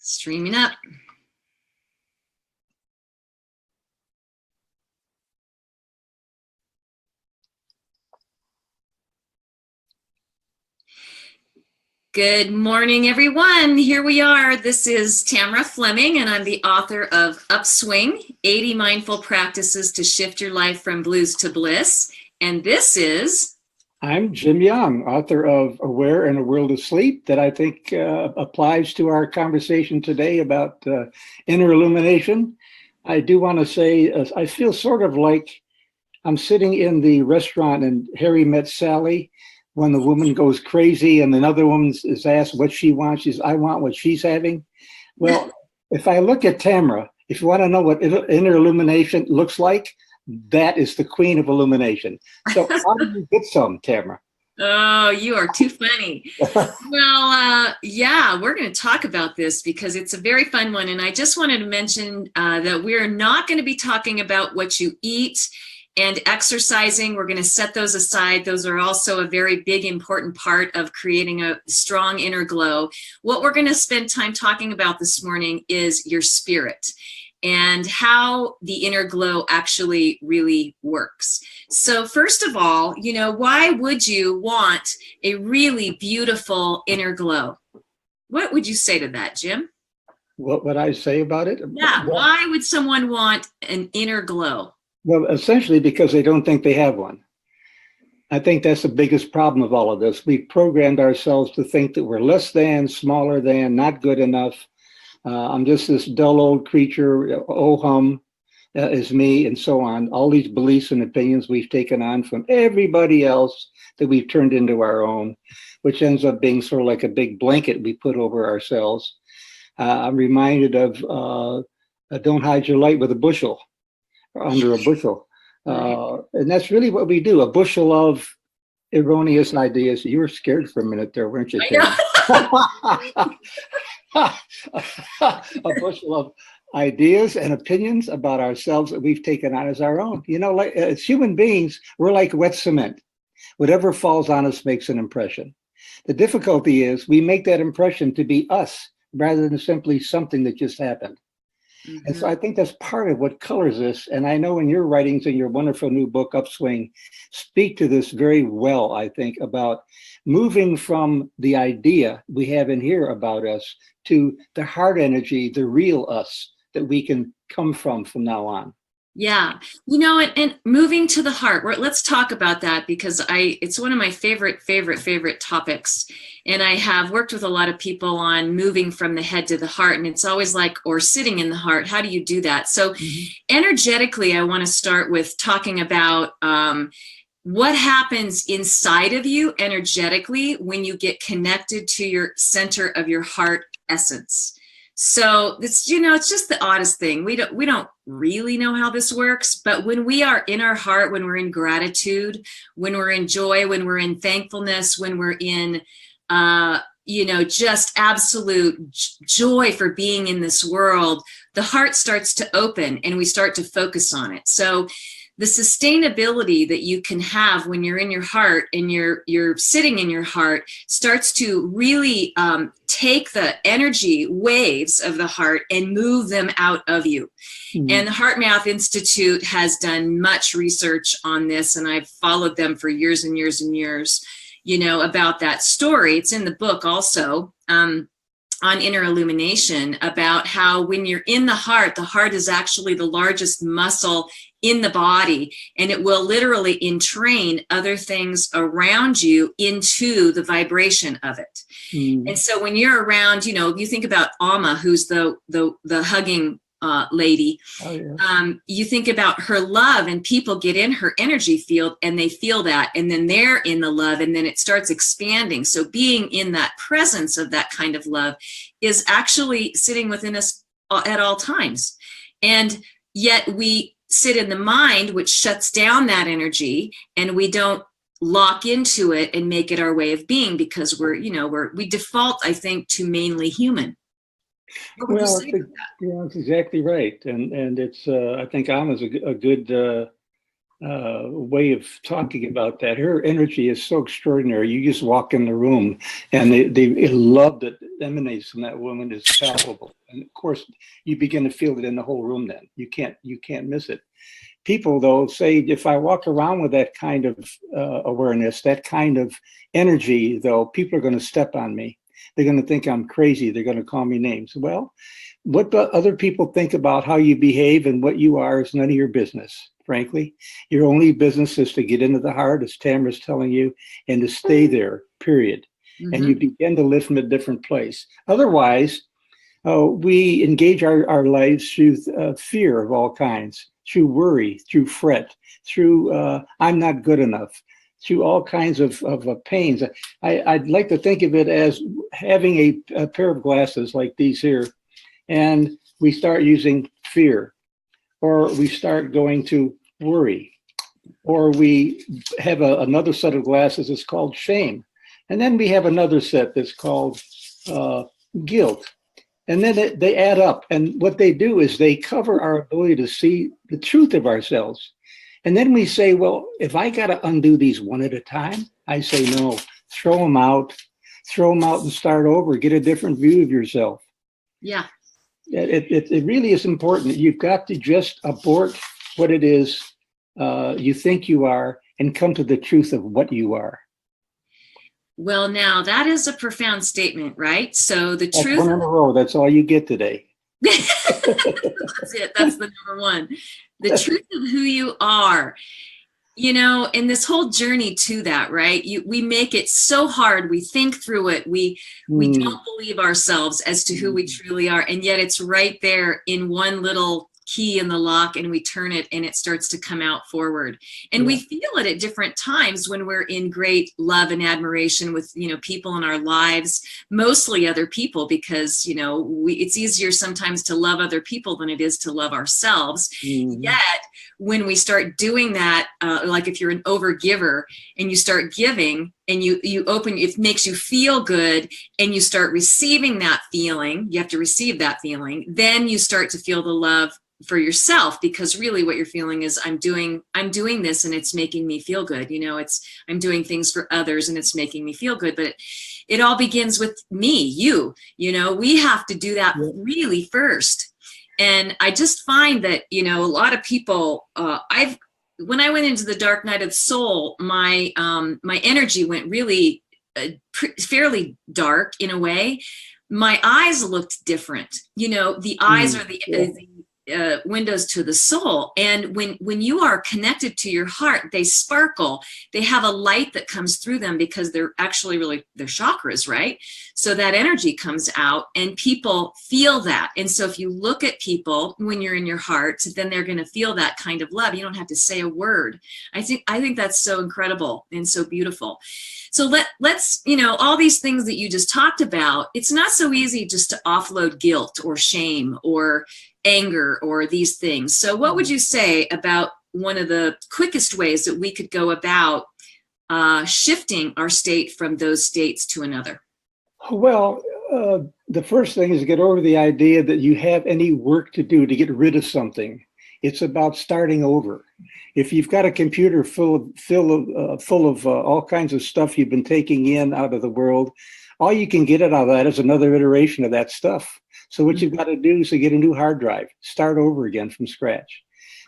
Streaming up. Good morning, everyone. Here we are. This is Tamra Fleming, and I'm the author of Upswing, 80 Mindful Practices to Shift Your Life from Blues to Bliss. And this is... I'm Jim Young, author of Aware in a World of Sleep, that I think applies to our conversation today about inner illumination. I do want to say, I feel sort of like I'm sitting in the restaurant and Harry Met Sally when the woman goes crazy and another woman is asked what she wants. She's, I want what she's having. Well, if I look at Tamra, if you want to know what inner illumination looks like, that is the queen of illumination. So how do you get some, Tamra? Oh, you are too funny. Well, yeah, we're going to talk about this because it's a very fun one. And I just wanted to mention that we're not going to be talking about what you eat and exercising. We're going to set those aside. Those are also a very big, important part of creating a strong inner glow. What we're going to spend time talking about this morning is your spirit and how the inner glow actually really works. So first of all, you know, why would you want a really beautiful inner glow? What would you say to that, Jim? What would I say about it? Yeah, well, why would someone want an inner glow? Well, essentially because they don't think they have one. I think that's the biggest problem of all of this. We've programmed ourselves to think that we're less than, smaller than, not good enough. I'm just this dull old creature, oh hum, is me, and so on. All these beliefs and opinions we've taken on from everybody else that we've turned into our own, which ends up being sort of like a big blanket we put over ourselves. I'm reminded of don't hide your light with a bushel, or under a bushel. And that's really what we do, a bushel of erroneous ideas. You were scared for a minute there, weren't you? A bushel of ideas and opinions about ourselves that we've taken on as our own. You know, like as human beings, we're like wet cement. Whatever falls on us makes an impression. The difficulty is we make that impression to be us rather than simply something that just happened. Mm-hmm. And so I think that's part of what colors this. And I know in your writings in your wonderful new book, Upswing, speak to this very well, I think, about moving from the idea we have in here about us to the heart energy, the real us that we can come from now on. Yeah, you know, and moving to the heart, let's talk about that because it's one of my favorite topics. And I have worked with a lot of people on moving from the head to the heart. And it's always like, or sitting in the heart, how do you do that? So energetically, I want to start with talking about what happens inside of you energetically when you get connected to your center of your heart essence. So it's, you know, it's just the oddest thing. We don't really know how this works, but when we are in our heart, when we're in gratitude, when we're in joy, when we're in thankfulness, when we're in, you know, just absolute joy for being in this world, the heart starts to open and we start to focus on it. So the sustainability that you can have when you're in your heart and you're sitting in your heart starts to really take the energy waves of the heart and move them out of you. Mm-hmm. And the Heart Math Institute has done much research on this, and I've followed them for years and years and years, you know, about that story. It's in the book also. On inner illumination, about how when you're in the heart is actually the largest muscle in the body, and it will literally entrain other things around you into the vibration of it. And so when you're around, you know, you think about Amma, who's the hugging lady. Oh, yeah. You think about her love, and people get in her energy field and they feel that, and then they're in the love, and then it starts expanding. So being in that presence of that kind of love is actually sitting within us at all times. And yet we sit in the mind, which shuts down that energy, and we don't lock into it and make it our way of being because we default, I think, to mainly human. Well, that's exactly right, and it's I think Amma's a good way of talking about that. Her energy is so extraordinary. You just walk in the room and the love that emanates from that woman is palpable. And of course, you begin to feel it in the whole room then. You can't miss it. People, though, say if I walk around with that kind of awareness, that kind of energy, though, people are going to step on me. They're going to think I'm crazy. They're going to call me names. Well, what the other people think about how you behave and what you are is none of your business, frankly. Your only business is to get into the heart, as Tamra's telling you, and to stay there, period. Mm-hmm. And you begin to live from a different place. Otherwise, we engage our lives through fear of all kinds, through worry, through fret, through I'm not good enough, through all kinds of pains. I'd like to think of it as having a pair of glasses like these here, and we start using fear, or we start going to worry, or we have another set of glasses that's called shame. And then we have another set that's called guilt. And then they add up. And what they do is they cover our ability to see the truth of ourselves. And then we say, well, if I got to undo these one at a time, I say, no, throw them out and start over. Get a different view of yourself. Yeah. It really is important. You've got to just abort what it is you think you are and come to the truth of what you are. Well, now that is a profound statement, right? So the That's truth. One in a row. That's all you get today. That's it. That's the number one. The truth of who you are. You know, in this whole journey to that, right? We make it so hard. We think through it. We don't believe ourselves as to who we truly are, and yet it's right there in one little key in the lock, and we turn it and it starts to come out forward. And we feel it at different times when we're in great love and admiration with, you know, people in our lives, mostly other people, because, you know, it's easier sometimes to love other people than it is to love ourselves. Yet when we start doing that, like if you're an overgiver and you start giving and you open, it makes you feel good, and you start receiving that feeling, you have to receive that feeling, then you start to feel the love for yourself, because really what you're feeling is I'm doing this and it's making me feel good. You know, I'm doing things for others and it's making me feel good. But it all begins with me, you know, we have to do that really first. And I just find that, you know, a lot of people, when I went into the dark night of the soul, my energy went really fairly dark in a way. My eyes looked different. You know, the eyes are the windows to the soul. And when you are connected to your heart, they sparkle. They have a light that comes through them because they're actually really, they're chakras, right? So that energy comes out and people feel that. And so if you look at people when you're in your heart, then they're going to feel that kind of love. You don't have to say a word. I think that's so incredible and so beautiful. So let's, you know, all these things that you just talked about, it's not so easy just to offload guilt or shame or anger or these things. So what would you say about one of the quickest ways that we could go about shifting our state from those states to another? Well, the first thing is to get over the idea that you have any work to do to get rid of something. It's about starting over. If you've got a computer full of all kinds of stuff you've been taking in out of the world, all you can get out of that is another iteration of that stuff. So what you've got to do is to get a new hard drive, start over again from scratch.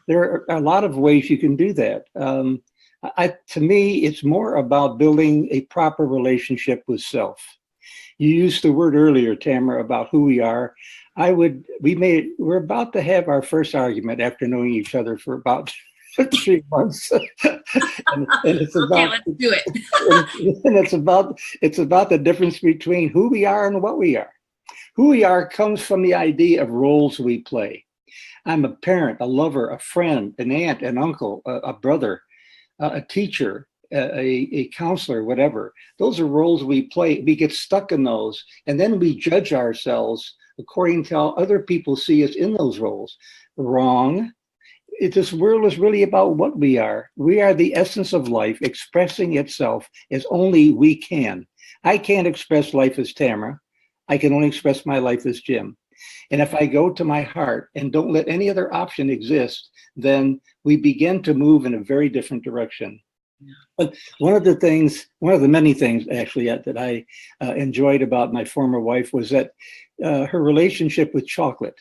There are a lot of ways you can do that. To me, it's more about building a proper relationship with self. You used the word earlier, Tamra, about who we are. We're about to have our first argument after knowing each other for about 3 months. and it's okay, about, let's do it. and it's about the difference between who we are and what we are. Who we are comes from the idea of roles we play. I'm a parent, a lover, a friend, an aunt, an uncle, a brother, a teacher, a counselor, whatever. Those are roles we play. We get stuck in those, and then we judge ourselves according to how other people see us in those roles. Wrong. This world is really about what we are. We are the essence of life expressing itself as only we can. I can't express life as Tamra. I can only express my life as Jim. And if I go to my heart and don't let any other option exist, then we begin to move in a very different direction. But one of the many things actually that I enjoyed about my former wife was that her relationship with chocolate.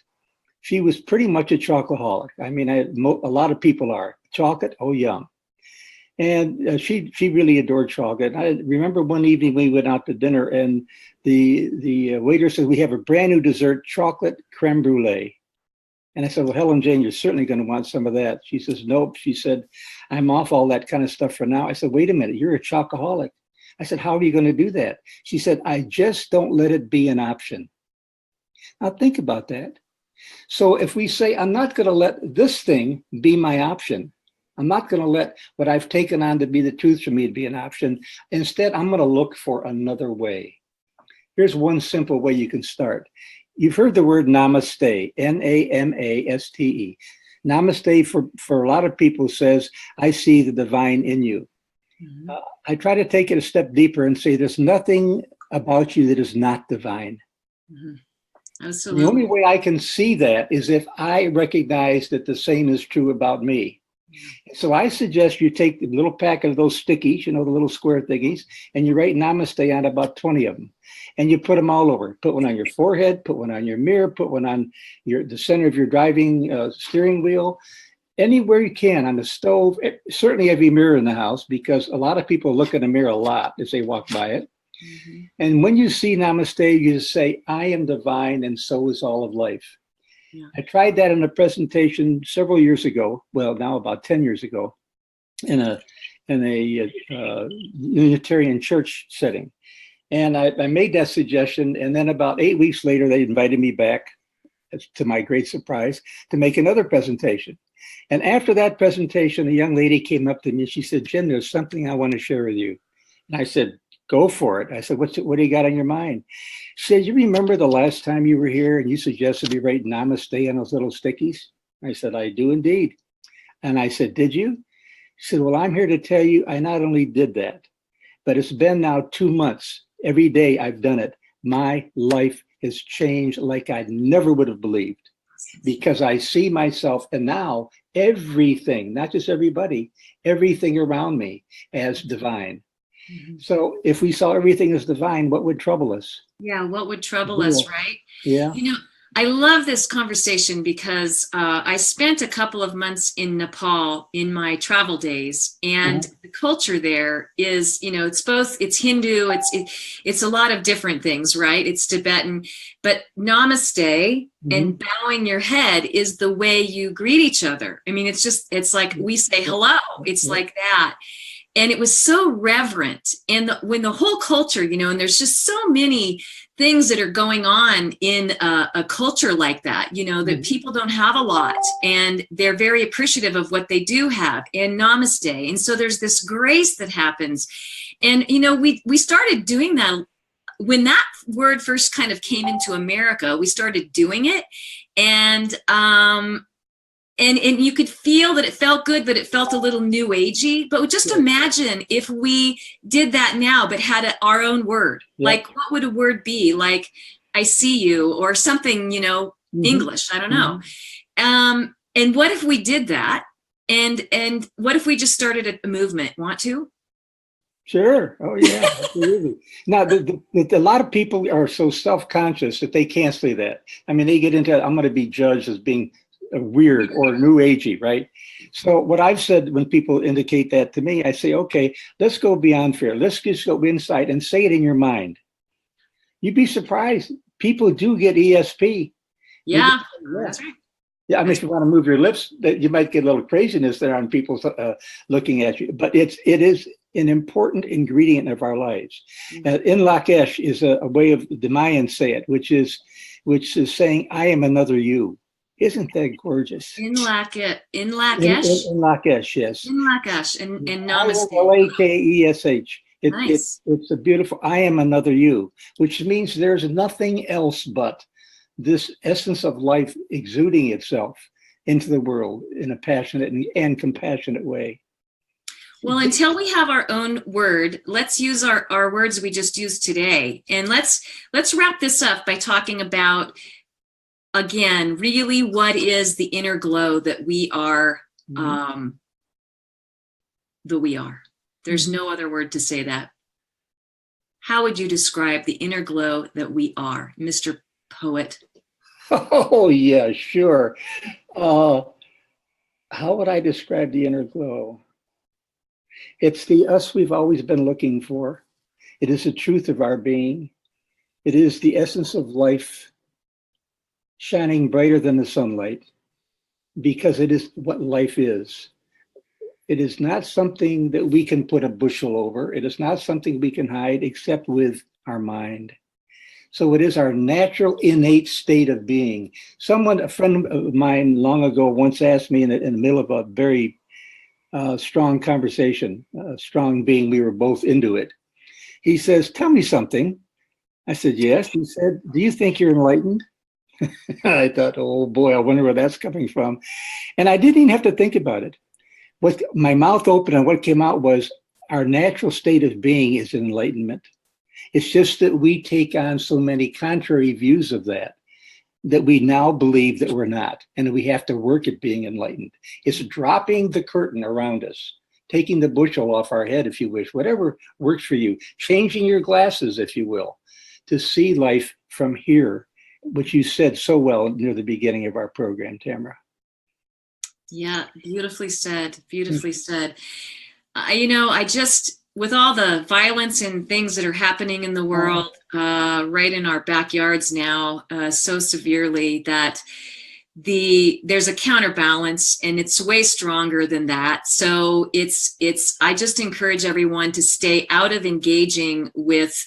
She was pretty much a chocoholic. I mean, a lot of people are. Chocolate, oh, yum. And she really adored chocolate. I remember one evening we went out to dinner, and the waiter said, "We have a brand new dessert, chocolate creme brulee." And I said, "Well, Helen Jane, you're certainly going to want some of that." She says, "Nope." She said, "I'm off all that kind of stuff for now." I said, "Wait a minute, you're a chocoholic." I said, "How are you going to do that?" She said, "I just don't let it be an option." Now think about that. So if we say, I'm not going to let this thing be my option, I'm not going to let what I've taken on to be the truth for me to be an option. Instead, I'm going to look for another way. Here's one simple way you can start. You've heard the word namaste, Namaste. Namaste for a lot of people says, I see the divine in you. Mm-hmm. I try to take it a step deeper and say there's nothing about you that is not divine. Mm-hmm. Absolutely. The only way I can see that is if I recognize that the same is true about me. So I suggest you take the little packet of those stickies, the little square thingies, and you write namaste on about 20 of them. And you put them all over. Put one on your forehead, put one on your mirror, put one on the center of your driving steering wheel, anywhere you can, on the stove. Certainly every mirror in the house, because a lot of people look in the mirror a lot as they walk by it. Mm-hmm. And when you see namaste, you just say, I am divine and so is all of life. Yeah. I tried that in a presentation several years ago. Well, now about 10 years ago, in a Unitarian church setting. And I made that suggestion. And then about 8 weeks later, they invited me back, to my great surprise, to make another presentation. And after that presentation, a young lady came up to me and she said, Jim, there's something I want to share with you. And I said, go for it. I said, what do you got on your mind? She said, you remember the last time you were here and you suggested me write namaste on those little stickies? I said, I do indeed. And I said, did you? She said, well, I'm here to tell you, I not only did that, but it's been now 2 months. Every day I've done it. My life has changed like I never would have believed, because I see myself, and now everything, not just everybody, everything around me as divine. Mm-hmm. So if we saw everything as divine, what would trouble us? Yeah, what would trouble us, right? Yeah. I love this conversation because I spent a couple of months in Nepal in my travel days, and the culture there is, it's Hindu, it's a lot of different things, right? It's Tibetan, but namaste and bowing your head is the way you greet each other. I mean, it's like we say hello. It's like that. And it was so reverent. And when the whole culture, and there's just so many things that are going on in a culture like that, that people don't have a lot, and they're very appreciative of what they do have, and namaste. And so there's this grace that happens. And, we started doing that when that word first kind of came into America. We started doing it, and you could feel that it felt good, but it felt a little new agey. But just imagine if we did that now, but had our own word. Like, what would a word be? Like, I see you, or something, English, I don't know. And what if we did that? And what if we just started a movement? Want to? Sure. Oh, yeah, absolutely. Now, a lot of people are so self-conscious that they can't say that. I mean, they get into, I'm going to be judged as being weird or new agey, right? So what I've said when people indicate that to me, I say, okay, let's go beyond fear. Let's just go inside and say it in your mind. You'd be surprised. People do get ESP. Yeah, that's right. Yeah, I mean, if you want to move your lips, that you might get a little craziness there on people looking at you. But it is an important ingredient of our lives. In Lakesh is a way of the Mayans say it, which is saying, I am another you. Isn't that gorgeous? In Lakesh? In Lakesh, yes. In Lakesh, and Namaste. Lakesh. Nice. It's a beautiful, I am another you, which means there's nothing else but this essence of life exuding itself into the world in a passionate and compassionate way. Well, until we have our own word, let's use our words we just used today. And let's wrap this up by talking about again, really, what is the inner glow that we are, that we are? There's no other word to say that. How would you describe the inner glow that we are, Mr. Poet? Oh, yeah, sure. How would I describe the inner glow? It's the us we've always been looking for. It is the truth of our being. It is the essence of life shining brighter than the sunlight, because it is what life is. It is not something that we can put a bushel over. It is not something we can hide except with our mind. So it is our natural, innate state of being. A friend of mine long ago once asked me in the middle of a very strong conversation, strong being, we were both into it. He says, "Tell me something." I said, "Yes." He said, "Do you think you're enlightened?" I thought, oh boy, I wonder where that's coming from. And I didn't even have to think about it. What my mouth opened and what came out was, our natural state of being is enlightenment. It's just that we take on so many contrary views of that we now believe that we're not, and we have to work at being enlightened. It's dropping the curtain around us, taking the bushel off our head, if you wish, whatever works for you, changing your glasses, if you will, to see life from here, which you said so well near the beginning of our program, Tamra. Yeah, beautifully said, beautifully said. I just, with all the violence and things that are happening in the world, right in our backyards now, so severely, that there's a counterbalance, and it's way stronger than that. So I just encourage everyone to stay out of engaging with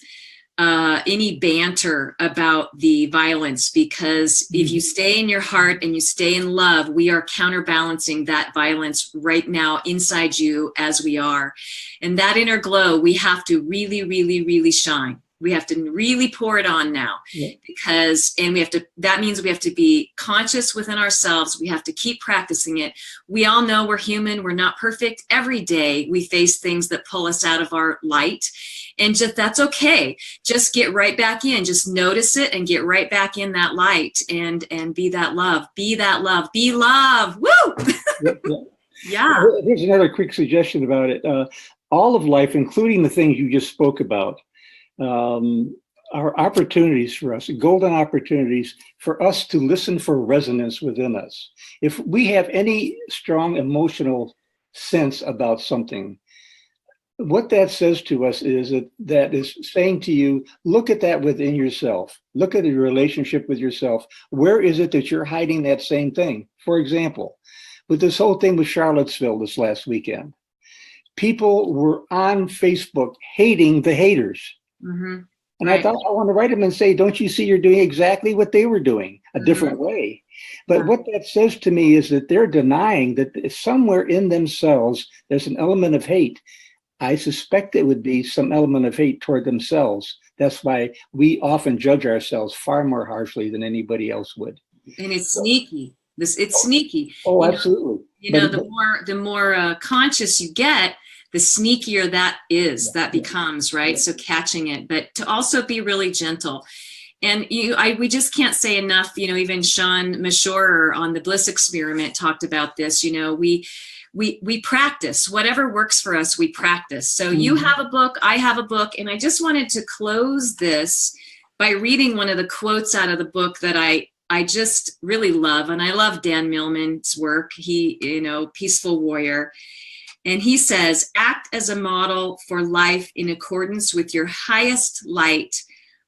any banter about the violence, because if you stay in your heart and you stay in love, we are counterbalancing that violence right now inside you as we are. And that inner glow, we have to really, really, really shine. We have to really pour it on now, that means we have to be conscious within ourselves. We have to keep practicing it. We all know we're human. We're not perfect. Every day we face things that pull us out of our light, and that's okay. Just get right back in. Just notice it and get right back in that light, and be that love. Be that love. Be love. Woo! Yeah. Here's another quick suggestion about it. All of life, including the things you just spoke about, are opportunities for us, golden opportunities for us to listen for resonance within us. If we have any strong emotional sense about something, what that says to us is that is saying to you, look at that within yourself. Look at your relationship with yourself. Where is it that you're hiding that same thing? For example, with this whole thing with Charlottesville this last weekend, people were on Facebook hating the haters. Mm-hmm. And right. I thought, I want to write them and say, don't you see you're doing exactly what they were doing, a different way? But what that says to me is that they're denying that somewhere in themselves, there's an element of hate. I suspect it would be some element of hate toward themselves. That's why we often judge ourselves far more harshly than anybody else would. And it's sneaky. It's sneaky. Oh, absolutely. The more conscious you get, the sneakier that becomes, right? So catching it, but to also be really gentle. And we just can't say enough, even Sean Mashorer on the Bliss Experiment talked about this. We practice whatever works for us. We practice. So you have a book, I have a book, and I just wanted to close this by reading one of the quotes out of the book that I just really love. And I love Dan Millman's work. He, Peaceful Warrior. And he says, act as a model for life in accordance with your highest light.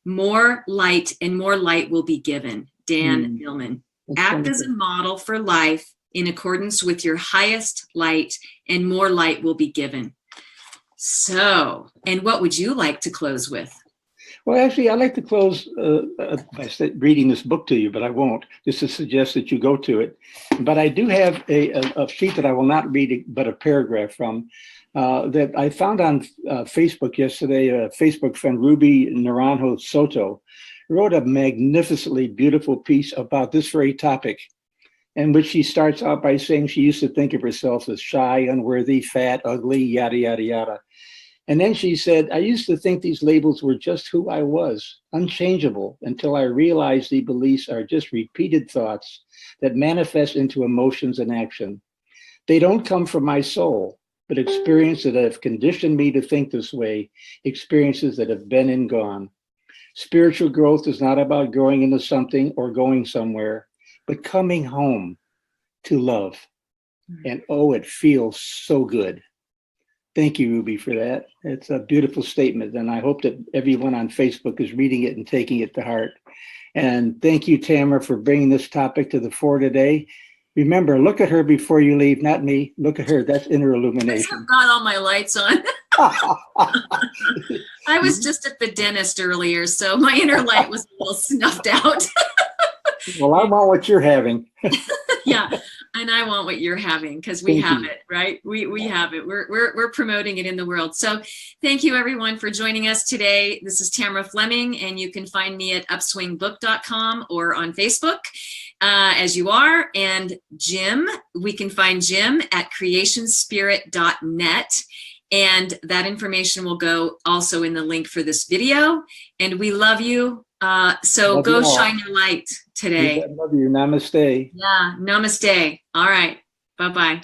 More light and more light will be given. Dan Millman. Act as a model for life in accordance with your highest light, and more light will be given. So, and what would you like to close with? Well, actually, I'd like to close by reading this book to you, but I won't, just to suggest that you go to it. But I do have a sheet that I will not read, but a paragraph from, that I found on Facebook yesterday. A Facebook friend, Ruby Naranjo Soto, wrote a magnificently beautiful piece about this very topic, in which she starts out by saying she used to think of herself as shy, unworthy, fat, ugly, yada, yada, yada. And then she said, I used to think these labels were just who I was, unchangeable, until I realized the beliefs are just repeated thoughts that manifest into emotions and action. They don't come from my soul, but experiences that have conditioned me to think this way, experiences that have been and gone. Spiritual growth is not about growing into something or going somewhere, but coming home to love. And oh, it feels so good. Thank you, Ruby, for that. It's a beautiful statement, and I hope that everyone on Facebook is reading it and taking it to heart. And thank you, Tamra, for bringing this topic to the fore today. Remember, look at her before you leave, not me. Look at her. That's inner illumination. I've got all my lights on. I was just at the dentist earlier, so my inner light was a little snuffed out. Well, I want what you're having. Yeah, and I want what you're having, because we have it, right? We have it. We're promoting it in the world. So thank you, everyone, for joining us today. This is Tamra Fleming, and you can find me at upswingbook.com or on Facebook, as you are. And Jim, we can find Jim at creationspirit.net. And that information will go also in the link for this video. And we love you. So Love go you all. shine your light today. Love you. Namaste. Yeah. Namaste. All right. Bye-bye.